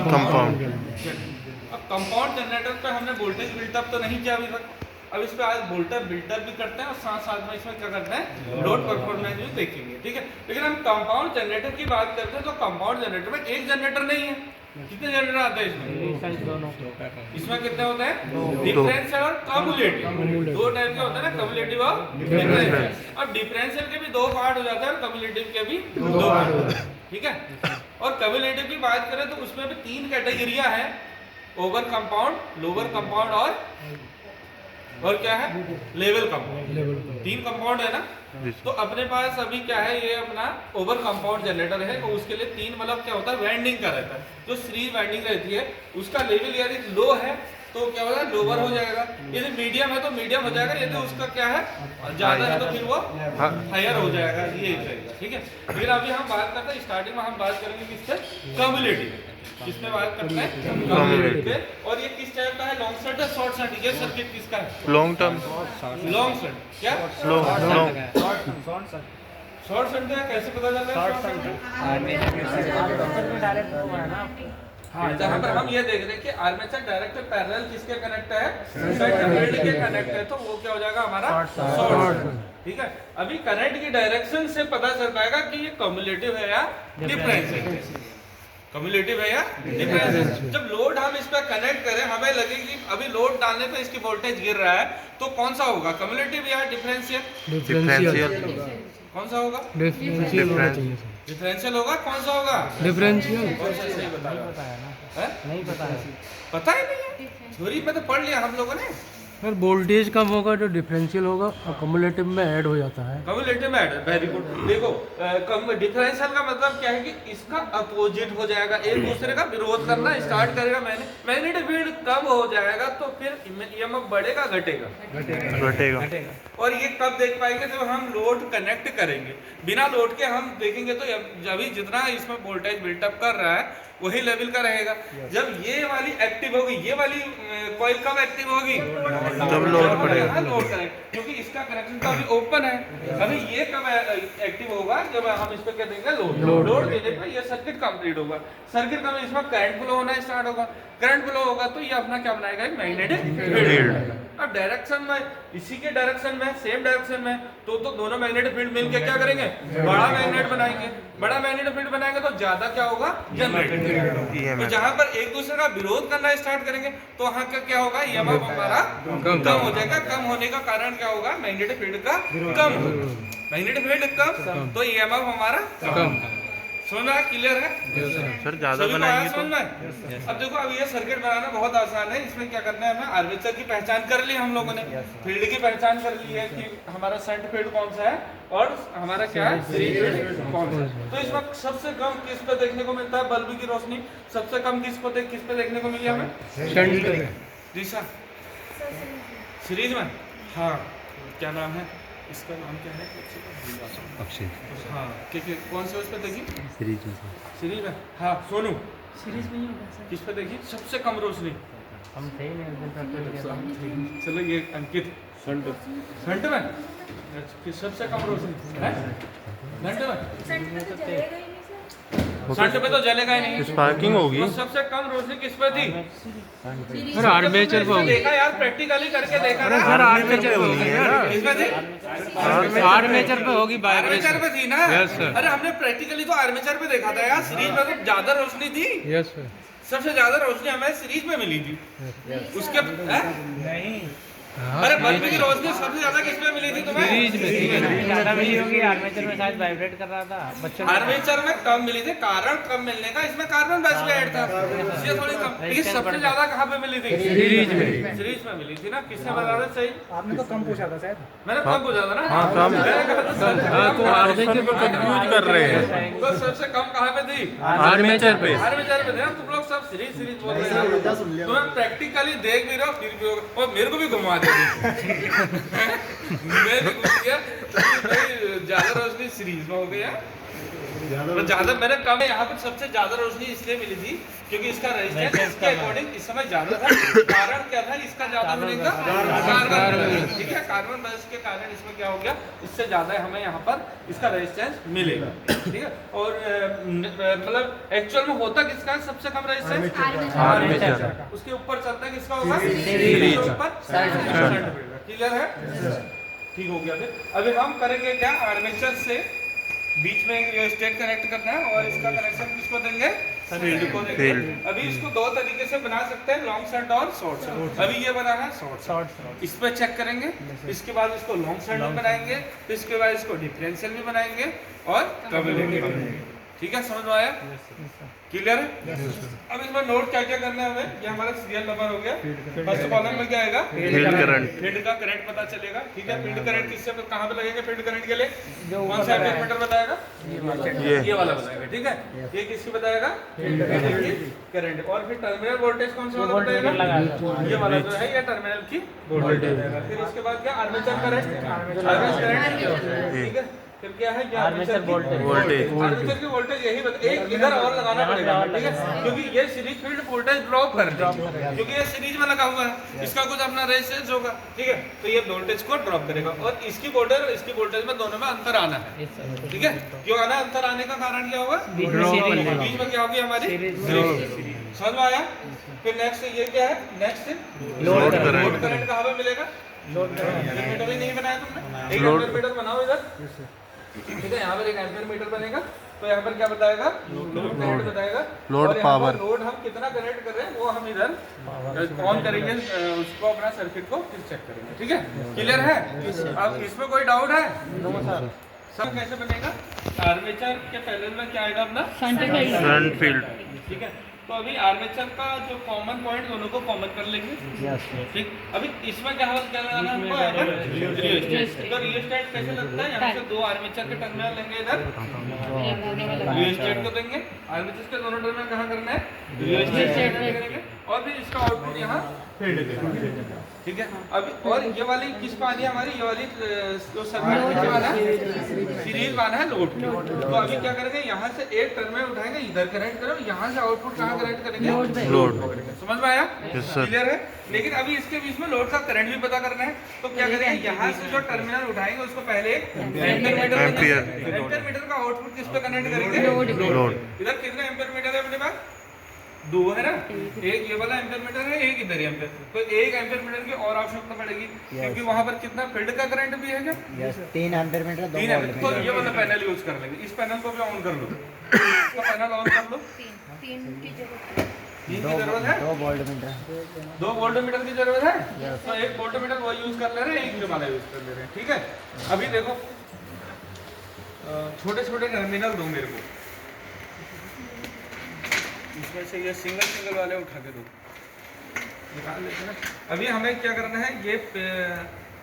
Compound. अब compound generator पे हमने वोल्टेज बिल्टअप तो नहीं किया अभी तक। अब इस पे आज वोल्टेज बिल्टअप भी करते हैं और साथ साथ में इसमें क्या करते हैं, लोड परफॉर्मेंस भी देखेंगे, ठीक है। लेकिन हम कंपाउंड जनरेटर की बात करते हैं तो कंपाउंड जनरेटर में एक जनरेटर नहीं है। कितने जनरेटर आते हैं इसमें? इसमें कितने होते हैं? डिफरेंशियल और कम्युलेटिव। दो टाइप के होते हैं ना, कम्युलेटिव और डिफरेंशियल। अब डिफरेंशियल के भी दो पार्ट हो जाते हैं और कम्युलेटिव के भी दो पार्ट होते हैं, ठीक है। और कम्युलेटिव की बात करें तो उसमें भी तीन कैटेगरियां हैं, ओवर कंपाउंड, लोअर कंपाउंड और क्या है, लेवल कंपाउंड। तीन कंपाउंड है ना। तो अपने पास अभी क्या है, ये अपना ओवर कंपाउंड जनरेटर है। तो उसके लिए तीन मतलब क्या होता है, वाइंडिंग का रहता है। जो सीरीज वाइंडिंग रहती है उसका लेवल यदि लो है तो क्या होगा, लोअर हो जाएगा। यदि मीडियम है तो मीडियम हो जाएगा, यदि उसका क्या है ज्यादा है तो फिर वो हायर हो जाएगा, ये रहेगा, ठीक है। फिर अभी हम बात करते हैं, स्टार्टिंग में हम बात करेंगे किससे, कम्युलेटिव। किसमें बात करते हैं, कम्युलेटिव। और ये किस टाइप का है, लॉन्ग सर्ट है शॉर्ट सर्ट? ये सर्किट किसका है, लॉन्ग टर्म, लॉन्ग सर्ट। क्या शॉर्ट सर्ट है, कैसे पता चलता है हाँ, जहाँ पर हम ये देख रहे हैं कि आर्मेचर डायरेक्ट पैरेलल किसके कनेक्ट है, करंट के कनेक्ट है, तो वो क्या हो जाएगा हमारा शॉर्ट, ठीक है। अभी करंट की डायरेक्शन से पता चल पाएगा कि ये कम्युलेटिव है या डिफरेंशियल, कम्युलेटिव है या डिफरेंशियल। जब लोड हम इस पर कनेक्ट करें, हमें लगे कि अभी लोड डालने पे इसकी वोल्टेज गिर रहा है, तो कौन सा होगा, कम्युलेटिव या डिफरेंशियल? डिफरेंशियल। कौन सा होगा, डिफरेंशियल होना चाहिए सर। डिफरेंशियल होगा। कौन सा होगा, डिफरेंशियल। कौन सा सही बता रहा है? नहीं पता है, पता ही नहीं है, थ्योरी पे तो पढ़ लिया हम लोगों ने। सर वोल्टेज कम होगा तो डिफरेंशियल होगा और कम्युलेटिव में ऐड हो जाता है। कम्युलेटिव में ऐड, वेरी गुड। देखो डिफरेंशियल का मतलब क्या है कि इसका अपोजिट हो जाएगा, एक दूसरे का विरोध करना स्टार्ट करेगा। मैग्नेटिक फील्ड कम हो जाएगा तो फिर ईएमएफ बढ़ेगा घटेगा। और ये कब देख पाएंगे, जब हम लोड कनेक्ट करेंगे। बिना लोड के हम देखेंगे तो अभी जितना इसमें वोल्टेज बिल्टअप कर रहा है वही लेवल का रहेगा। जब ये वाली एक्टिव होगी, ये वाली कॉइल कब एक्टिव होगी, जब लोड पड़ेगा, लोड कनेक्ट, क्योंकि इसका कनेक्शन तो अभी ओपन है। अभी ये कब एक्टिव होगा, जब हम इस पर क्या देंगे, लोड देने पर ये सर्किट कंप्लीट होगा। सर्किट का इसमें करंट फ्लो होना स्टार्ट होगा। करंट फ्लो होगा तो ये अपना क्या बनाएगा, एक मैग्नेटिक फील्ड। अब डायरेक्शन में, इसी के डायरेक्शन में, सेम डायरेक्शन में, तो दोनों मैग्नेटिक फील्ड मिलकर क्या करेंगे, बड़ा मैग्नेट बनाएंगे। बड़ा मैग्नेटिक फील्ड बनाएंगे तो ज्यादा क्या होगा, जनरेट। तो जहां पर एक दूसरे का विरोध करना स्टार्ट करेंगे तो वहां का क्या होगा, ईएमएफ हमारा कम हो जाएगा। कम होने का कारण क्या होगा, मैग्नेटिक फील्ड का कम। मैग्नेटिक फील्ड कम तो ईएमएफ हमारा कम। समझ में क्लियर है सर? ज्यादा बनाएंगे तो अब देखो, अब ये सर्किट बनाना बहुत आसान है। इसमें क्या करना है, हमें आर्मेचर की पहचान कर ली हम लोगों ने, फील्ड की पहचान कर ली है कि हमारा शंट फील्ड कौन सा है और हमारा क्या है, सीरीज फील्ड कौन सा है। तो इसमें सबसे कम किस पे देखने को मिलता है, बल्ब की रोशनी सबसे कम किस पे देखने को मिली हमें, दिशा सीरीज में। हाँ, क्या नाम है इसका, नाम क्या है, अक्षय। हाँ, कौन से उस पे देखी, सीरीज में। हाँ, सोनू सीरीज में ही होगा सर। किस पे देखी सबसे कम रोशनी? हम थे नहीं, चलो ये अंकित फ्रंट में सबसे कम रोशनी है, फ्रंट में। फ्रंट पे तो जलेगा ही नहीं, स्पार्किंग होगी। तो सबसे कम रोशनी किस पे थी, सर आर्मेचर पे होगी। देखा यार, प्रैक्टिकली करके देखा ना। सर आर्मेचर पे होगी, किस पे थी, आर्मेचर पे होगी, आर्मेचर पे थी ना। Yes sir. अरे हमने प्रैक्टिकली तो आर्मेचर पे देखा था यार, सीरीज में तो ज्यादा रोशनी थी। Yes sir. सबसे ज्यादा रोशनी हमें सीरीज में मिली थी। उसके नहीं, हाँ, अरे बल्ब की रोशनी सबसे ज्यादा किस में मिली थी तुम्हें, सीरीज में ज्यादा मिली होगी, आर्मेचर में शायद वाइब्रेट कर रहा था बच्चों। आर्मेचर में कम मिली थी। कारण कम मिलने का, इसमें कार्बन बेस पे ऐड था, इसलिए थोड़ी कम। लेकिन सबसे ज्यादा कहाँ पे मिली थी, सीरीज में। सीरीज में मिली थी ना। किसने बता रहा सही, आपने तो कम पूछा था शायद। मैंने कम पूछा था ना। हाँ, कम। हाँ, तो आर्मेचर पे कंफ्यूज कर रहे हैं। तो सबसे कम कहाँ पे थी, आर्मेचर पे। आर्मेचर पे थे ना। तुम लोग सब सीरीज बोल रहे हो, तुम्हें प्रैक्टिकली देख भी रहे हो फिर भी, और मेरे को भी घुमा दे मैंने पूछ लिया भाई ज्यादा रोशनी सीरीज में हो गया ज्यादा मैंने कम यहाँ पर सबसे ज्यादा रोशनी इसलिए मिली थी क्योंकि इसका रेजिस्टेंस इसके अकॉर्डिंग इस समय ज्यादा था। कारण क्या था इसका ज्यादा होने का? कार्बन, ठीक है, कार्बन बेस के कारण इसमें क्या हो गया, इससे ज्यादा हमें यहाँ पर इसका रेजिस्टेंस मिलेगा, ठीक है। और मतलब एक्चुअल में होता किसका सबसे कम रेजिस्टेंस? आर्मेचर। उसके ऊपर चलता किसका होगा? सीरीज के ऊपर क्लियर है, ठीक हो गया। फिर अभी हम करेंगे क्या, आर्मेचर से बीच में एक स्टेट कनेक्ट करना है और इसका कनेक्शन किसको देंगे? फील्ड को देंगे। अभी इसको दो तरीके से बना सकते हैं, लॉन्ग शंट और शॉर्ट शंट। अभी ये बना है शॉर्ट, इस पे चेक करेंगे, इसके बाद इसको लॉन्ग शंट में बनाएंगे, इसके बाद इसको डिफरेंशियल भी बनाएंगे और कम्युलेटिव बनाएंगे, ठीक है, समझ में आया? क्लियर है? अब इसमें नोट क्या क्या करना है हमें, ये हमारा सीरियल नंबर हो गया। फर्स्ट कॉलम में क्या आएगा? फील्ड करंट, फील्ड का करंट पता चलेगा, ठीक है। फील्ड करंट किससे कहाँ पे लगेगा? फील्ड करंट के लिए कौन सा एम्पीयर मीटर बताएगा? ये वाला बताएगा, ठीक है। ये किसकी बताएगा? करंट। और फिर टर्मिनल वोल्टेज कौन सा वाला बताएगा? ये वाला जो है ये टर्मिनल की वोल्टेज बताएगा। फिर इसके बाद क्या? आर्मेचर करंट, आर्मेचर करंट, ठीक है। फिर क्या है? आर्मेचर वोल्टेज, आर्मेचर की वोल्टेज यही एक इधर और लगाना पड़ेगा, ठीक है, क्योंकि ये सीरीज फील्ड वोल्टेज ड्रॉप कर देगा, क्योंकि ये सीरीज में लगा हुआ है, इसका कुछ अपना रेजिस्टेंस होगा, ठीक है, तो ये वोल्टेज को ड्रॉप करेगा। और इसकी वोल्टेज में दोनों में अंतर आना है, ठीक है। क्यों आना? अंतर आने का कारण क्या होगा? बीच में क्या होगी हमारी सीरीज। समझ में आया? फिर नेक्स्ट ये क्या है? नेक्स्ट लोड करंट कहाँ पे मिलेगा? लोड करंट मीटर ही नहीं बनाया तुमने, एक एम्पीयर मीटर बनाओ इधर, ठीक है। यहाँ पर एक एम्पीयर मीटर बनेगा, तो यहाँ पर क्या बताएगा? लोड करंट बताएगा। लोड पावर, लोड हम कितना कनेक्ट कर रहे हैं वो हम इधर ऑन करेंगे, उसको अपना सर्किट को फिर चेक करेंगे, ठीक है। क्लियर है? अब इसमें कोई डाउट है? सब कैसे बनेगा? आर्मेचर के पैरेलल में क्या आएगा अपना? फ्रंट फील्ड, ठीक है। तो अभी आर्मेचर का जो कॉमन पॉइंट दोनों को कॉमन कर लेंगे, ठीक। अभी इसमें क्या लगाना है हमको? रियोस्टेट। तो रियोस्टेट कैसे लगता है? यहाँ से दो आर्मेचर के टर्मिनल लेंगे, इधर रियोस्टेट को देंगे, आर्मेचर के दोनों टर्मिनल कहाँ करना है? रियोस्टेट करेंगे, और फिर इसका आउटपुट यहाँ फील्ड देंगे, ठीक है। अभी और ये वाली किस पे आनी है हमारी? ये वाली जो सर्किट किस वाला है? सीरीज वाला है लोड की। तो अभी क्या करेंगे? यहाँ से एक टर्मिनल उठाएंगे, इधर कनेक्ट करेंगे, यहाँ से आउटपुट कहाँ कनेक्ट करेंगे? लोड। समझ में आया? क्लियर है? लेकिन अभी इसके बीच में लोड का करंट भी पता करना है, तो क्या करेंगे? यहाँ से जो टर्मिनल उठाएंगे उसको पहले एम्पीयर मीटर का आउटपुट किस पे कनेक्ट करेंगे? लोड। इधर कितने एम्पीयर मीटर है अपने पास? दो है ना, एक ये वाला एम्पीयर मीटर है, एक इधर एम्पीयर, तो एक एम्पीयर मीटर की और आवश्यकता पड़ेगी, क्योंकि वहां पर कितना फील्ड का करंट भी है क्या? 3 एम्पीयर मीटर, 2 वोल्ट। तो ये वाला पैनल यूज कर लेंगे, इस पैनल को भी ऑन कर लो, इसका पैनल ऑन कर लो। 3 की जरूरत है, 2 वोल्ट मीटर, 2 वोल्ट मीटर की जरूरत है, तो एक वोल्ट मीटर वो यूज कर ले रहे हैं, एक ये वाला यूज कर ले रहे हैं, ठीक है। अभी देखो छोटे छोटे टर्मिनल दो मेरे को, इसमें से ये सिंगल वाले उठा के दो, निकाल लेते हैं। अभी हमें क्या करना है? ये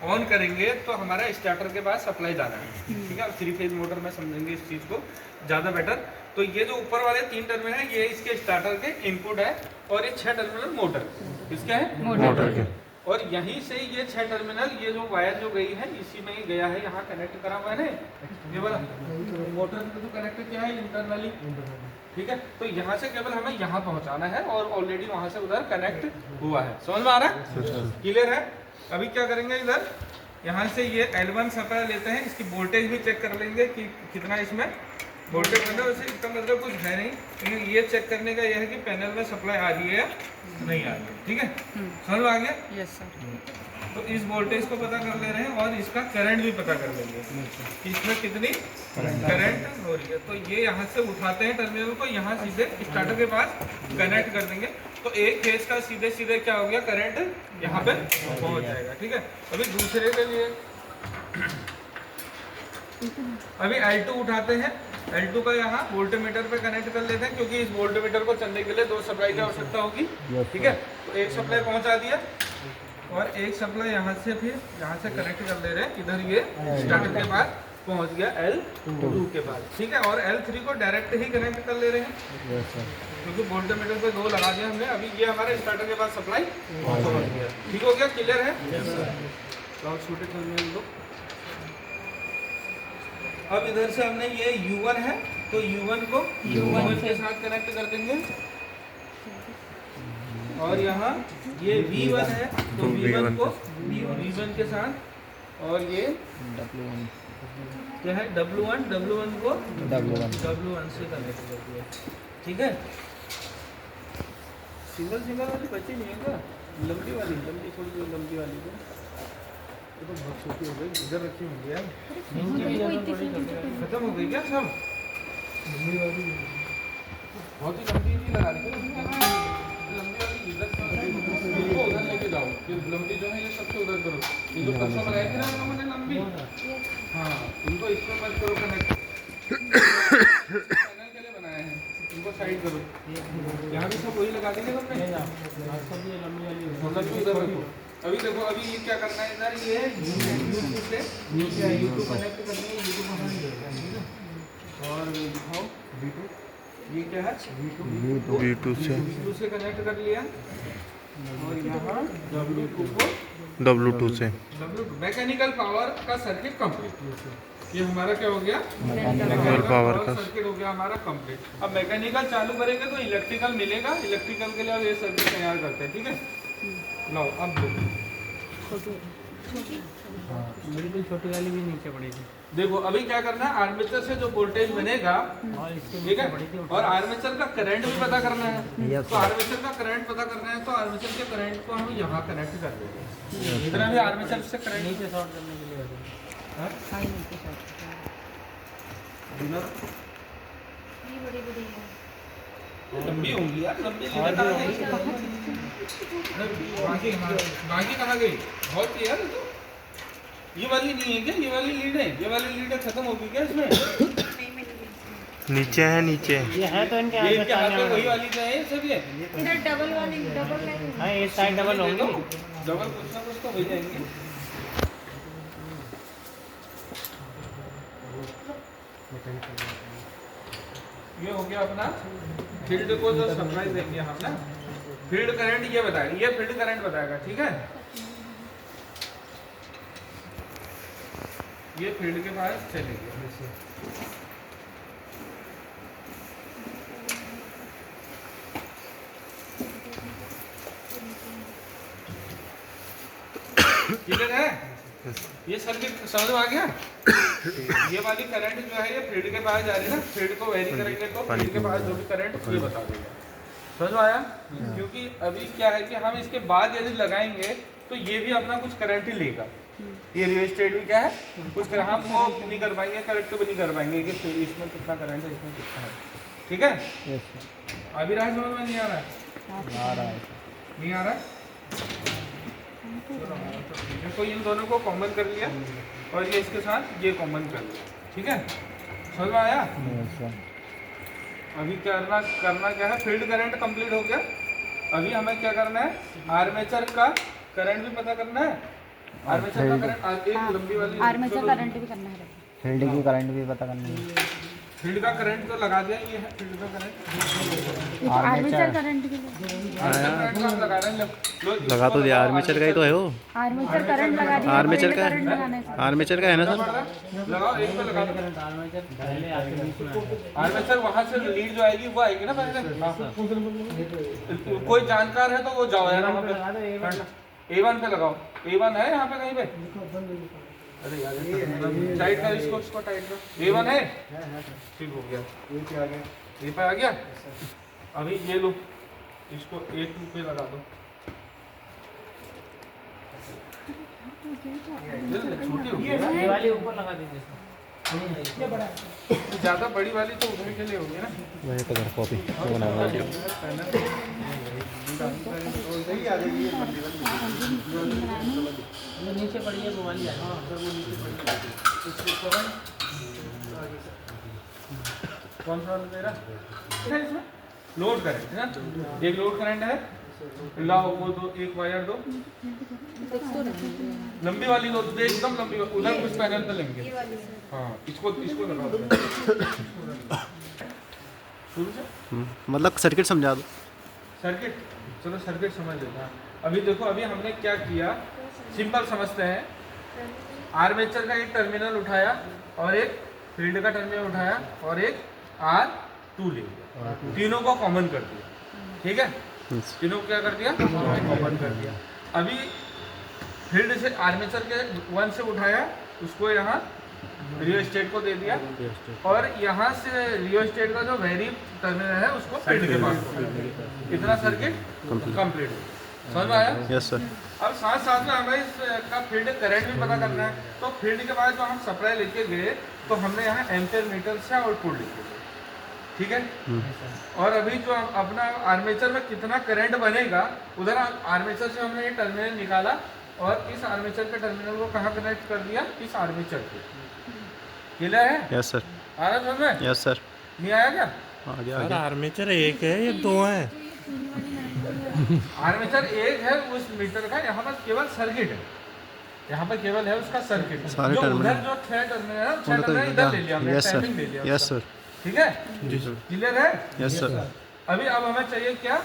ऑन करेंगे तो हमारा स्टार्टर के पास सप्लाई जाना है, ठीक है। 3 फेज मोटर में समझेंगे इस चीज़ को ज़्यादा बेटर। तो ये जो ऊपर वाले 3 टर्मिनल है ये इसके स्टार्टर के इनपुट है, और ये 6 टर्मिनल मोटर इसके है, मोटर के। और यहीं से ये 6 टर्मिनल, ये जो वायर जो गई है इसी में ही गया है, यहाँ कनेक्ट करा हुआ है ना, ये वाला मोटर में तो कनेक्ट किया है इंटरनली, ठीक है। तो यहाँ से केवल हमें यहाँ पहुँचाना है, और ऑलरेडी वहाँ से उधर कनेक्ट हुआ है। समझ में आ रहा है? क्लियर है? अभी क्या करेंगे? इधर यहाँ से ये L1 सप्लाई लेते हैं, इसकी वोल्टेज भी चेक कर लेंगे कि कितना इसमें वोल्टेज बन रहा है। वैसे इसका मतलब कुछ है नहीं, लेकिन ये चेक करने का यह है कि पैनल में सप्लाई आ रही है या नहीं आ रही है, ठीक है। समझ में आ गया? Yes sir. तो इस वोल्टेज को पता कर ले रहे हैं, और इसका करंट भी पता कर लेंगे कि इसमें कितनी करंट हो रही है। तो ये यहाँ से उठाते हैं टर्मिनल को, यहाँ सीधे स्टार्टर के पास कनेक्ट कर देंगे, तो एक फेज का सीधे सीधे क्या हो गया? करंट यहाँ पे पहुँच जाएगा, ठीक है। अभी दूसरे के लिए अभी L2 उठाते हैं, L2 का यहाँ वोल्टमीटर पे कनेक्ट कर लेते हैं, क्योंकि इस वोल्टमीटर को चलने के लिए 2 सप्लाई की आवश्यकता होगी, ठीक है। तो एक सप्लाई पहुँचा दिया, और एक सप्लाई यहाँ से फिर यहाँ से कनेक्ट कर ले रहे हैं, इधर ये स्टार्टर के पास पहुँच गया L2 के पास, ठीक है। और L3 को डायरेक्ट ही कनेक्ट कर ले रहे हैं, क्योंकि वोल्टमीटर पे 2 लगा दिया हमने। अभी ये हमारे स्टार्टर के पास सप्लाई पहुँच गया, ठीक हो गया? क्लियर है? लॉक शूटेड टर्मिनल लो। अब इधर से हमने ये U1 है तो U1 को U1 के साथ कनेक्ट कर देंगे और यहाँ ये V1 है तो V1 को V1 के साथ और ये W1 क्या है W1 को W1 से कनेक्ट कर दिया। ठीक है, सिंगल वाली बची नहीं है क्या? लंबी थोड़ी लंबी वाली को ये तो बहुत छोटी हो गई, इधर रखी होंगी यार। खत्म हो गई क्या सब? लंबी वाली बहुत ही लंबी थी, लगा दी लंबी वाली इधर उधर लेके जाओ, ये लंबी जो है ये सबसे उधर करो। ये जो परसों बनाई थी ना हम लोगों ने लंबी, हाँ इनको इसमें मत करो कनेक्ट, पैनल के लिए बनाए हैं, इनको साइड करो। यहाँ भी सब वही लगा देंगे तुमने, मतलब उधर रखो। अभी देखो अभी ये क्या करना है इधर, ये YouTube से YouTube कनेक्ट करनी है, YouTube और दिखाओ V2, ये क्या है V2 से कनेक्ट कर लिया और यहाँ W2 को W2 से W2 मैकेनिकल पावर का सर्किट कंप्लीट। ये हमारा क्या हो गया? मैकेनिकल पावर का सर्किट हो गया हमारा कंप्लीट। अब मैकेनिकल चालू करेंगे तो इलेक्ट्रिकल मिलेगा, इलेक्ट्रिकल के लिए अब ये सर्किट तैयार करते हैं। ठीक है, लो अब बिल्कुल छोटी वाली भी नीचे पड़ी थी। देखो अभी क्या करना है, आर्मेचर से जो वोल्टेज बनेगा, ठीक है, और आर्मेचर का करंट भी पता करना है। तो आर्मेचर का करंट पता करना है तो आर्मेचर के करंट को हम यहाँ कनेक्ट कर देंगे। इतना भी आर्मेचर से करंट नीचे शॉर्ट करने के लिए लंबी होंगी यार, लंबी बाकी कहाँ गई? बहुत थी यार तो। ये वाली नहीं है क्या? ये वाली लीड है, ये वाली लीड खत्म होगी क्या इसमें? नीचे है, नीचे ये है तो इनके ये इनके हाथ में वही वाली तो है सब ये। इधर डबल वाली डबल है। हाँ ये साइड डबल होंगी, डबल कुछ ना कुछ तो हो जाएंगे। ये हो गया अपना फील्ड को जो सप्लाई देंगे हम ना, फील्ड करंट ये बताएगा, ये फील्ड करंट बताएगा। ठीक है, ये फील्ड के पास चलेगी। क्लियर है? ये सर्किट समझ में आ गया? ये वाली करंट जो है ये फील्ड के पास जा रही है ना, फील्ड को वेरी करेंगे तो फील्ड के पास जो भी करंट ये बता देगा। समझ में आया? क्योंकि अभी क्या है कि हम इसके बाद यदि लगाएंगे तो ये भी अपना कुछ करंट ही लेगा। ये रियोस्टेट भी क्या है, कुछ हम वो नहीं कर पाएंगे, करेक्ट भी नहीं कर पाएंगे कि इसमें कितना करंट है, इसमें कितना है। ठीक है, अभी राज समझ में नहीं आ रहा है? नहीं आ रहा है? देखो इन दोनों को कॉमन कर लिया और ये इसके साथ ये कॉमन कर लिया। ठीक है, समझ में आया? अभी करना क्या है, फील्ड करंट कंप्लीट हो गया। अभी हमें क्या करना है, आर्मेचर का करंट भी पता करना है। आर्मेचर का करंट एक लंबी वाली आर्मेचर करंट भी करना है, फील्ड की करंट भी पता करनी है। फील्ड का करंट तो लगा दिया, ये है फील्ड का करंट। आर्मेचर करंट के लिए आर्मेचर करंट का हम लगा रहे हैं, लगा तो दिया, आर्मेचर का ही तो है वो। आर्मेचर करंट लगा दिया। आर्मेचर का करंट लगाने से आर्मेचर का है ना सर? लगाओ, एक पे लगा दो। पहले आके बीच में आर्मेचर वहाँ से लीड जो आएगी वो आएगी ना पहले। कोई जानकार है तो वो जाओ यार वहाँ पे, A1 पे लगाओ। A1 है यहाँ पे कहीं पे? अरे यार टाइट कर इसको टाइट कर। A1 है, ठीक हो गया। ये पे आ गया। अभी ये लो, इसको A2 पे लगा दो। छोटी हो गई ना? ये वाली ऊपर लगा दीजिए। ज्यादा बड़ी वाली तो उधर के लिए होगी ना। वही तो घर कॉपी बनाना है। नीचे पड़ी है वो वाली। कौन सा वाला दे रहा है इसमें? लोड करंट है ना, एक लोड करंट है। लाओ वो दो, एक वायर दो, लंबी वाली दो, एकदम लंबी। उधर कुछ पैनल पे लेंगे। हाँ, इसको लगाओ शुरू से। मतलब सर्किट समझा दो। सर्किट, चलो सर्किट समझ लेते हैं। अभी देखो, अभी हमने क्या किया, सिंपल समझते हैं। आर्मेचर का एक टर्मिनल उठाया और एक फील्ड का टर्मिनल उठाया और एक R2 ले लिया, तीनों को कॉमन कर दिया। ठीक है, तीनों को क्या कर दिया, कॉमन कर दिया। अभी फील्ड से आर्मेचर के 1 से उठाया, उसको यहाँ रियो स्टेट को दे दिया और यहाँ से रियो स्टेट का जो वेरी टर्मिनल है उसको फील्ड के पास। इतना सर्किट कंप्लीट हो, समझ में आया? Yes sir. अब साथ साथ में हमें इसका फील्ड करंट भी पता करना है। तो फील्ड के बाद जो हम सप्लाई लेके गए तो हमने यहाँ एम्पेयर मीटर से आउटपुट लिखे थे। ठीक है, और अभी जो अपना आर्मेचर में कितना करंट बनेगा, उधर आर्मेचर से हमने ये टर्मिनल निकाला और इस आर्मेचर के टर्मिनल को कहाँ कनेक्ट कर दिया, इस आर्मेचर पे। क्लियर है? Yes sir. आ रहा समझ में? Yes sir. नहीं आया क्या? आ गया। आर्मेचर एक है या दो है? आर्मेचर एक है उस मीटर का, यहाँ पर केवल सर्किट है, यहाँ पर केवल है उसका सर्किट। सारे जो टर्मिनल उधर जो 6 टर्मिनल है, 6 टर्मिनल इधर ले लिया हमने, यस सर। टाइमिंग ले लिया। Yes sir. ठीक है, जी सर। क्लियर है? Yes sir. अभी अब हमें चाहिए क्या,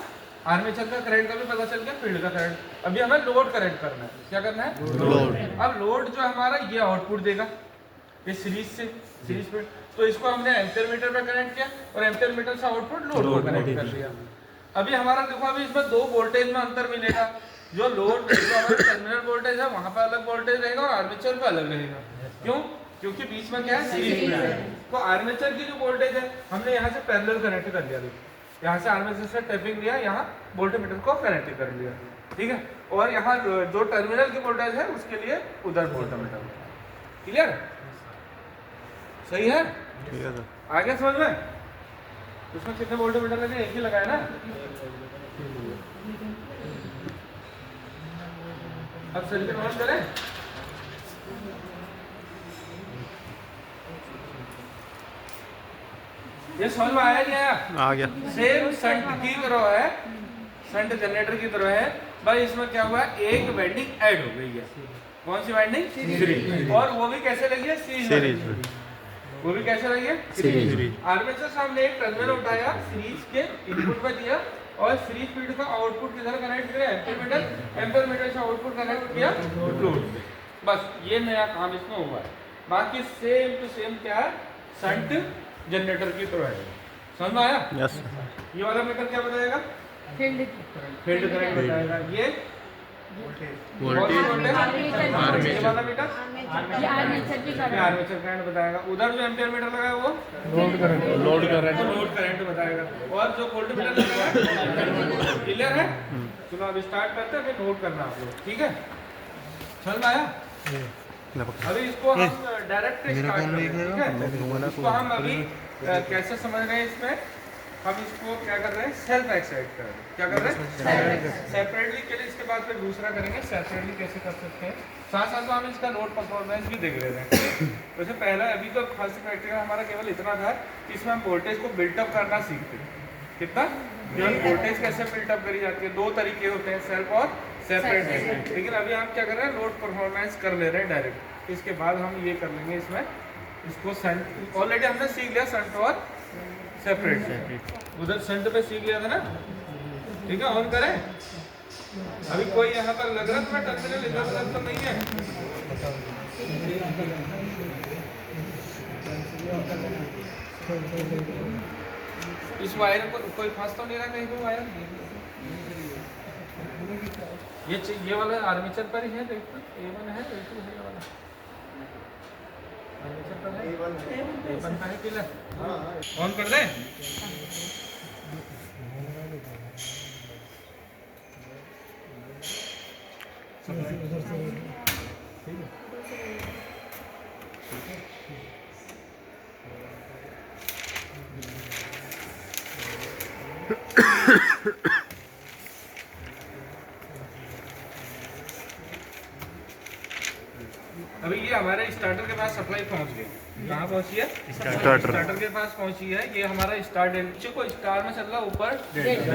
आर्मेचर का करंट का भी पता चल गया, फील्ड का करंट। अभी हमें लोड करंट करना है। क्या करना है? लोड। अब लोड जो हमारा ये आउटपुट देगा, ये सीरीज पे, तो इसको हमने एम्पेयर मीटर पे कनेक्ट किया और एम्पेयर मीटर से आउटपुट लोड को कनेक्ट कर दिया। अभी हमारा देखो, अभी इसमें 2 वोल्टेज में अंतर मिलेगा। जो लोड जो हमारा टर्मिनल वोल्टेज है वहां पर अलग वोल्टेज रहेगा और आर्मेचर पे अलग रहेगा। क्यों? क्योंकि बीच में क्या है, सीरीज में है। तो आर्मेचर की जो वोल्टेज है हमने यहाँ से पैरेलल कनेक्ट कर दिया। देखो, यहाँ से आर्मेचर से टैपिंग लिया, यहाँ वोल्टमीटर को कनेक्ट कर लिया। ठीक है, और यहाँ जो टर्मिनल की वोल्टेज है उसके लिए उधर वोल्टमीटर। क्लियर? सही है? ठीक है सर। आगे समझ में? उसमें कितने वोल्टमीटर लगे? एक ही लगाया ना। अब सर्किट ऑन करें। ये समझ में आया नहीं आया? आ गया। सेम शंट की तरह है, शंट जनरेटर की तरह है, भाई इसमें क्या हुआ, एक वाइंडिंग ऐड हो गई है। कौन सी वाइंडिंग? सीरीज। और वो भी कैसे लगी है? सीरीज में। वो भी कैसे लगी है? सीरीज। आर्मेचर से हमने एक टर्मिनल उठाया, सीरीज के इनपुट पे दिया और सीरीज फील्ड का आउटपुट किधर कनेक्ट किया? एम्पेयर मीटर से आउटपुट कनेक्ट किया लोड पे। बस ये नया काम इसमें हुआ है। बाकी सेम टू सेम क्या है, शंट जनरेटर की तरह है। समझ में आया? यस। ये वाला मीटर क्या बताएगा? फील्ड फील्ड करंट बताएगा। ये वोल्टेज। ये वाला मीटर ये आर्मेचर की करंट आर्मेचर करंट बताएगा। उधर जो एम्पेयर मीटर लगा है वो लोड करंट लोड कर रहे तो लोड करंट बताएगा। और जो वोल्ट मीटर लगा है, क्लियर है? चलो अब स्टार्ट करते हैं, फिर नोट करना आप लोग। ठीक है, समझ में आया? अभी इसको हम डायरेक्ट स्टार्ट करेंगे। ठीक है, इसको हम अभी कैसे समझ रहे हैं, इसमें हम इसको क्या कर रहे हैं, सेल्फ एक्साइट कर रहे हैं। क्या कर रहे हैं? सेपरेटली के लिए, इसके बाद फिर दूसरा करेंगे सेपरेटली कैसे कर सकते हैं। साथ साथ में हम इसका लोड परफॉर्मेंस भी देख रहे हैं। वैसे पहला अभी तो फर्स्ट प्रैक्टिकल हमारा केवल इतना था कि इसमें हम वोल्टेज को बिल्टअप करना सीखते हैं। कितना? केवल वोल्टेज कैसे बिल्टअप करी जाती है, 2 तरीके होते हैं, सेल्फ और सेपरेट। लेकिन अभी हम क्या कर रहे हैं, लोड परफॉर्मेंस कर ले रहे हैं डायरेक्ट। इसके बाद हम ये कर लेंगे इसमें, इसको शंट ऑलरेडी हमने सीख लिया, शंट और सेपरेट। उधर शंट पे सीख लिया था ना। ठीक है, ऑन करें। अभी कोई यहाँ पर लग रहा था टर्मिनल इधर उधर तो नहीं है। इस वायर को कोई फंस तो नहीं रहा कहीं पे वायर? ये वाला आर्मेचर पर ही है, देखो A1 है, A2 है, ये वाला आर्मेचर पर है, A1 पे है। क्लियर? ऑन कर दें। अभी ये हमारे स्टार्टर के पास सप्लाई पहुंच गई। कहाँ पहुंची है? स्टार्टर के पास पहुंची है। ये हमारा स्टार डेल्टा को स्टार में चल रहा है, ऊपर डेल्टा।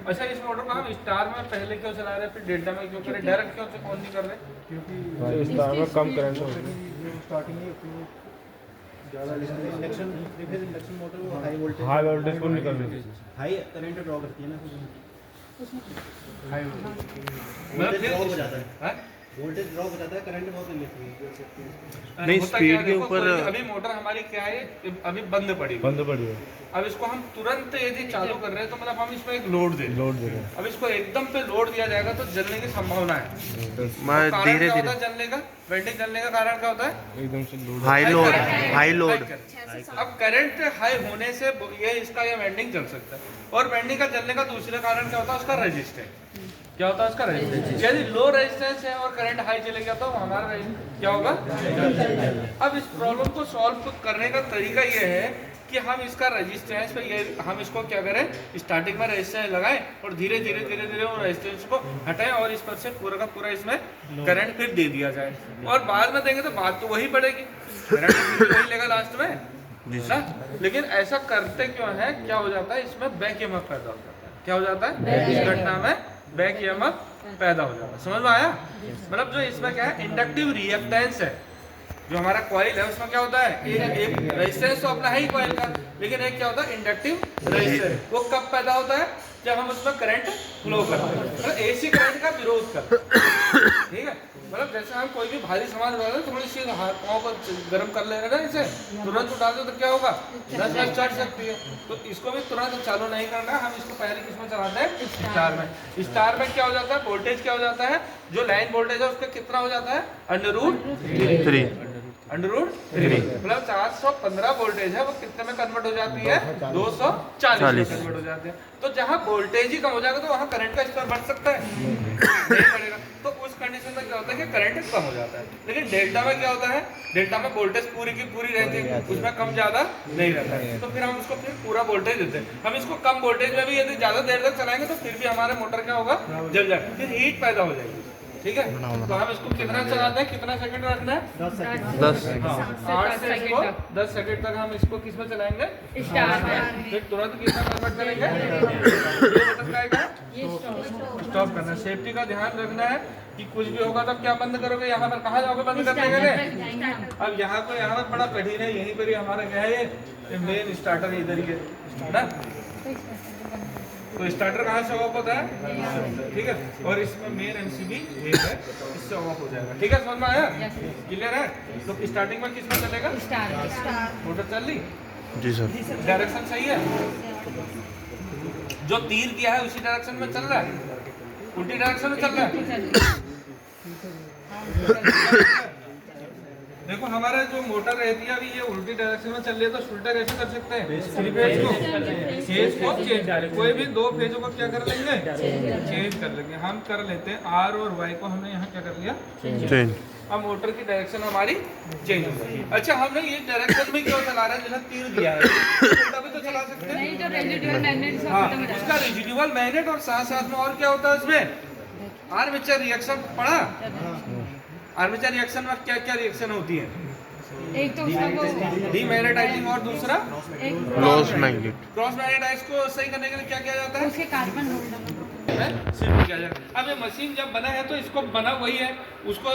अच्छा, इस मोटर को हम स्टार में पहले क्यों चला रहे हैं, फिर डेल्टा में क्यों करें, डायरेक्ट क्यों से ऑन नहीं कर रहे? क्योंकि स्टार में कम करंट इंडक्शन मोटर वो हाई वोल्टेज को निकल रही है, हाई करंट ड्रॉ करती है ना, मतलब ड्रॉप हो जाता है। वोल्टेज ड्रॉप हो जाता है, करंट बहुत लेती है। नहीं, होता स्पीड क्या है, के देखो, ऊपर कोई अभी मोटर हमारी क्या है, अभी बंद पड़ी हुई है। पड़ी है, अब इसको हम तुरंत यदि चालू कर रहे हैं तो मतलब हम इसमें एक लोड दे रहे हैं। अब इसको एकदम पे लोड दिया जाएगा तो जलने की संभावना है। तो कारण धीरे क्या धीरे होता है जलने का, वेल्डिंग जलने का कारण क्या होता है? एकदम से हाई लोड अब करंट हाई होने से ये इसका ये वेल्डिंग जल सकता है। और वेल्डिंग का जलने का दूसरा कारण क्या होता है? उसका रेजिस्टेंस। क्या होता है उसका रेजिस्टेंस? यदि लो रेजिस्टेंस है और करंट हाई चलेगा तो हमारा क्या होगा? अब इस प्रॉब्लम को सॉल्व करने का तरीका ये है कि हम इसका रेजिस्टेंस पे ये हम इसको क्या करें, स्टार्टिंग में रेजिस्टेंस लगाएं और धीरे धीरे वो रेजिस्टेंस को हटाएं और इस पर से पूरा का पूरा इसमें करंट फिर दे दिया जाए। और बाद में देंगे तो बात तो वही पड़ेगी, करंट वही लेगा लास्ट में ना। लेकिन ऐसा करते क्यों है? क्या हो जाता है इसमें बैक ईएमएफ पैदा हो जाता है। क्या हो जाता है इस घटना में? बैक ईएमएफ पैदा हो जाता है। समझ में आया? मतलब जो इसमें क्या है, इंडक्टिव रिएक्टेंस है। जो हमारा कॉइल है उसमें क्या होता है, एक रेजिस्टेंस तो अपना है ही कॉइल का, लेकिन एक क्या होता है इंडक्टिव रेजिस्टेंस। वो कब पैदा होता है? जब हम उसमें करंट फ्लो करते हैं, मतलब एसी करंट का विरोध करते हैं। ठीक है, मतलब जैसे हम कोई भी भारी सामान उठा रहे थोड़ी सी पाँव को गर्म कर ले रहे हैं ना, इसे तुरंत उठा दो तो क्या होगा, 10 मिनट चढ़ सकती है। तो इसको भी तुरंत चालू नहीं करना, हम इसको पहले किसमें चलाते हैं? स्टार में। स्टार में क्या हो जाता है, वोल्टेज क्या हो जाता है, जो लाइन वोल्टेज है उसका कितना हो जाता है? √3 मतलब 415 वोल्टेज है वो कितने में कन्वर्ट हो जाती है? 240 में कन्वर्ट हो जाते हैं। तो जहाँ वोल्टेज ही कम हो जाएगा तो वहाँ करंट का स्तर बढ़ सकता है? नहीं बढ़ेगा। तो उस कंडीशन में क्या होता है कि करंट कम हो जाता है। लेकिन डेल्टा में क्या होता है, डेल्टा में वोल्टेज पूरी की पूरी रहती है, उसमें कम ज्यादा नहीं रहता है। तो फिर हम उसको फिर पूरा वोल्टेज देते हैं। हम इसको कम वोल्टेज में भी यदि ज्यादा देर तक चलाएंगे तो फिर भी हमारे मोटर क्या होगा, जल जाएगा, फिर हीट पैदा हो जाएगी। ठीक है, तो हम इसको कितना चलाते हैं, कितना सेकंड रखना है? 10 8 से इसको 10 सेकंड तक हम इसको किस में चलाएंगे? स्टार में। फिर तुरंत कितना कन्वर्ट करेंगे? ये बटन का आएगा ये स्टॉप स्टॉप करना। सेफ्टी का ध्यान रखना है कि कुछ भी होगा तब क्या बंद करोगे, यहाँ पर कहाँ जाओगे बंद करने के लिए? अब यहाँ को यहाँ पर बड़ा कठिन है, यहीं पर ही हमारा क्या है, ये मेन स्टार्टर इधर ही है ना। तो स्टार्टर कहाँ से ऑफ होता है? ठीक है, और इसमें मेन एमसीबी एक है, इससे ऑफ हो जाएगा। ठीक है, समझ में आया? क्लियर है? तो स्टार्टिंग में किसमें चलेगा? स्टार मोटर चल ली? जी सर। डायरेक्शन सही है? जो तीर दिया है उसी डायरेक्शन में चल रहा है, उल्टी डायरेक्शन में चल रहा है? देखो हमारा जो मोटर रहती है अभी ये उल्टी डायरेक्शन में चल रही है, तो उल्टा कैसे कर सकते हैं? थ्री फेज को चेंज, कोई भी दो फेजों को क्या कर लेंगे? चेंज कर लेंगे। हम कर लेते हैं आर और वाई को हमने यहाँ क्या कर लिया? चेंज। अब मोटर की डायरेक्शन हमारी चेंज हो गई। अच्छा, हमने ये डायरेक्शन में क्यों चला रहे हैं? जैसा तीर दिया है उल्टा भी तो चला सकते हैं। नहीं, जो रेजिडुअल मैग्नेट हाँ, उसका रेजिडुअल मैग्नेट और साथ साथ में और क्या होता है उसमें? आर्मेचर रिएक्शन पढ़ा? आर्मेचर रिएक्शन में क्या क्या रिएक्शन होती है? एक तो उसका वो डीमैग्नेटाइजिंग और दूसरा एक क्रॉस मैग्नेट। क्रॉस मैग्नेटाइज को सही करने के लिए क्या किया जाता है? उसके कार्बन सिर्फ किया जाएगा। अब ये मशीन जब बना है तो इसको बना वही है, उसको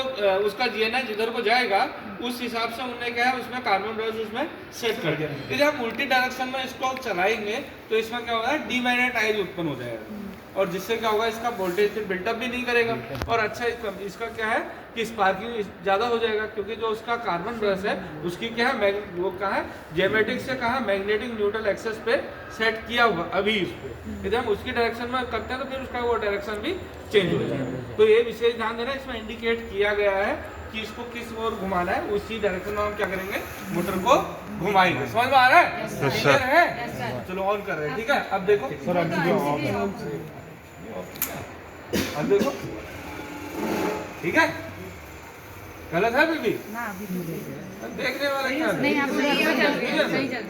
उसका जीएनएच जिधर को जाएगा उस हिसाब से उन्होंने क्या है उसमें कार्बन ब्रश उसमें सेट कर दिया। यदि हम उल्टी डायरेक्शन में इसको चलाएंगे तो इसमें क्या होगा, डीमैग्नेटाइज उत्पन्न हो जाएगा और जिससे क्या होगा इसका वोल्टेज बिल्टअप भी नहीं करेगा। और अच्छा इसका क्या है कि स्पार्किंग ज़्यादा हो जाएगा, क्योंकि जो उसका कार्बन ब्रश है उसकी क्या है वो कहाँ है, जेमेटिक से कहाँ मैग्नेटिक न्यूट्रल एक्सेस पे सेट किया हुआ अभी इस पे। यदि हम उसकी डायरेक्शन में करते हैं तो फिर उसका वो डायरेक्शन भी चेंज हो जाएगा। तो ये विशेष ध्यान देना, इसमें इंडिकेट किया गया है कि इसको किस ओर घुमाना है, उसी डायरेक्शन में हम क्या करेंगे, मोटर को घुमाएंगे। समझ में आ रहा है? क्लियर है? चलो ऑन कर रहे हैं। ठीक है, अब देखो अब देखो, ठीक है, गलत है भी देखने वाला क्या है? नहीं, आप सही चल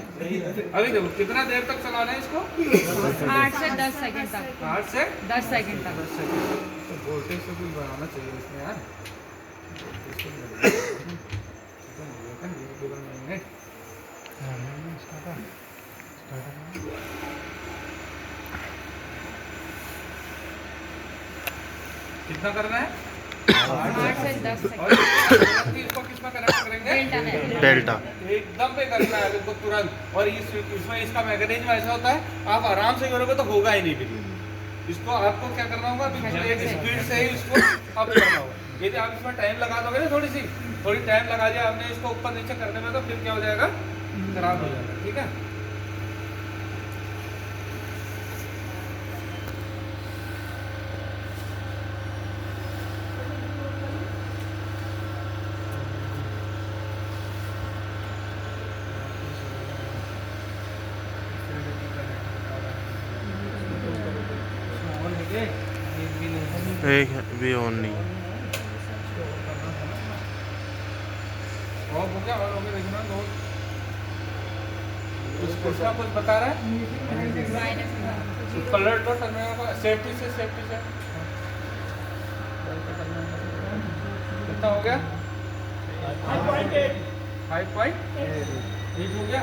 अभी देखो कितना देर तक चलाना है इसको? 8 से 10 सेकंड तक। 8 से 10 सेकंड तक। 10 सेकंड। तो वोल्टेज से कुछ बढ़ाना चाहिए इसमें यार। कितना करना है? 8 से 10 सेकंड। और इसको किसमें कनेक्ट करेंगे? डेल्टा। एकदम पे करना है बिल्कुल तुरंत। और इसमें इसका मैकेनिज्म ऐसा होता है, आप आराम से करोगे तो होगा ही नहीं। इसको आपको क्या करना होगा, एक स्पीड से ही इसको अप करना होगा। यदि आप इसमें टाइम लगा दोगे ना थोड़ी टाइम लगा दिया आपने इसको ऊपर नीचे करने में, तो फिर क्या हो जाएगा, खराब हो जाएगा। ठीक है, एक भी ऑन नहीं। और हो गया, और हो गया, देखना नोट कुछ ना कुछ बता रहा है। कलर तो सेफ्टी से कितना हो गया, 5.8 हो गया।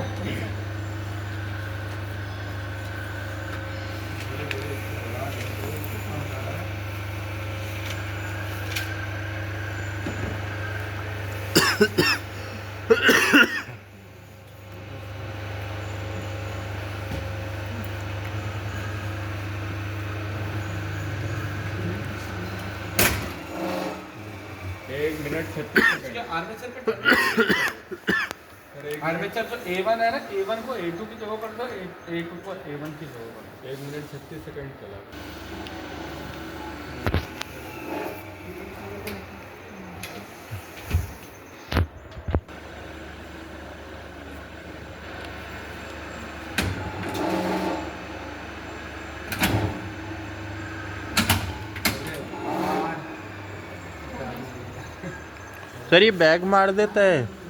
आर्मेचर तो A1 है ना, A1 को A2 की जगह पर दो, A2 को A1 की जगह पर। 1 मिनट 36 सेकंड चला। सर ये बैग मार देता है।